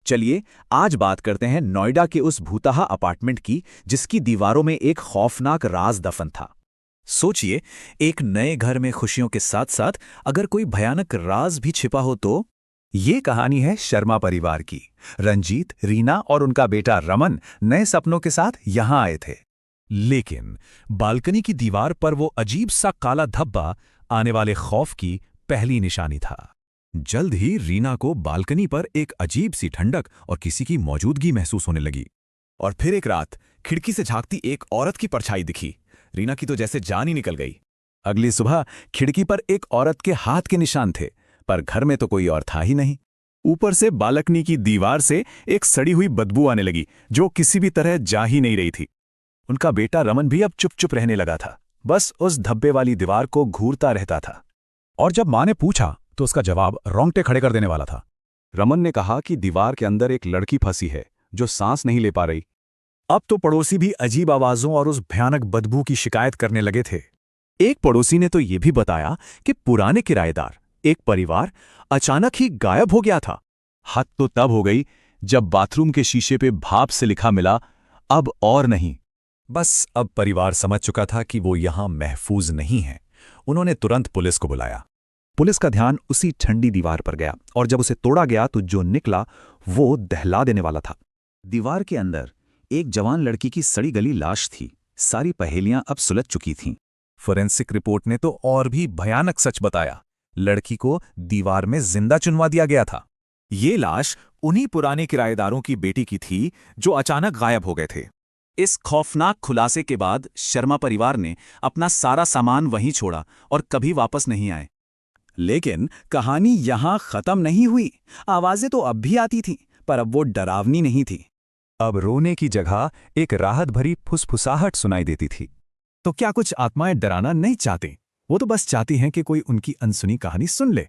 चलिए आज बात करते हैं नोएडा के उस भूतहा अपार्टमेंट की जिसकी दीवारों में एक खौफनाक राज दफन था। सोचिए, एक नए घर में खुशियों के साथ साथ अगर कोई भयानक राज भी छिपा हो तो। ये कहानी है शर्मा परिवार की। रंजीत, रीना और उनका बेटा रमन नए सपनों के साथ यहां आए थे। लेकिन बालकनी की दीवार पर वो अजीब सा काला धब्बा आने वाले खौफ की पहली निशानी था। जल्द ही रीना को बालकनी पर एक अजीब सी ठंडक और किसी की मौजूदगी महसूस होने लगी। और फिर एक रात खिड़की से झांकती एक औरत की परछाई दिखी। रीना की तो जैसे जान ही निकल गई। अगली सुबह खिड़की पर एक औरत के हाथ के निशान थे, पर घर में तो कोई और था ही नहीं। ऊपर से बालकनी की दीवार से एक सड़ी हुई बदबू आने लगी जो किसी भी तरह जा ही नहीं रही थी। उनका बेटा रमन भी अब चुप चुप रहने लगा था, बस उस धब्बे वाली दीवार को घूरता रहता था। और जब माँ ने पूछा तो उसका जवाब रोंगटे खड़े कर देने वाला था। रमन ने कहा कि दीवार के अंदर एक लड़की फंसी है जो सांस नहीं ले पा रही। अब तो पड़ोसी भी अजीब आवाजों और उस भयानक बदबू की शिकायत करने लगे थे। एक पड़ोसी ने तो यह भी बताया कि पुराने किराएदार, एक परिवार, अचानक ही गायब हो गया था। हद तो तब हो गई जब बाथरूम के शीशे पे भाप से लिखा मिला, अब और नहीं। बस अब परिवार समझ चुका था कि वो यहां महफूज नहीं है। उन्होंने तुरंत पुलिस को बुलाया। पुलिस का ध्यान उसी ठंडी दीवार पर गया और जब उसे तोड़ा गया तो जो निकला वो दहला देने वाला था। दीवार के अंदर एक जवान लड़की की सड़ी गली लाश थी। सारी पहेलियां अब सुलझ चुकी थीं। फोरेंसिक रिपोर्ट ने तो और भी भयानक सच बताया। लड़की को दीवार में जिंदा चुनवा दिया गया था। ये लाश उन्हीं पुराने किराएदारों की बेटी की थी जो अचानक गायब हो गए थे। इस खौफनाक खुलासे के बाद शर्मा परिवार ने अपना सारा सामान वहीं छोड़ा और कभी वापस नहीं आए। लेकिन कहानी यहां खत्म नहीं हुई। आवाजें तो अब भी आती थीं, पर अब वो डरावनी नहीं थी। अब रोने की जगह एक राहत भरी फुसफुसाहट सुनाई देती थी। तो क्या कुछ आत्माएं डराना नहीं चाहती? वो तो बस चाहती हैं कि कोई उनकी अनसुनी कहानी सुन ले।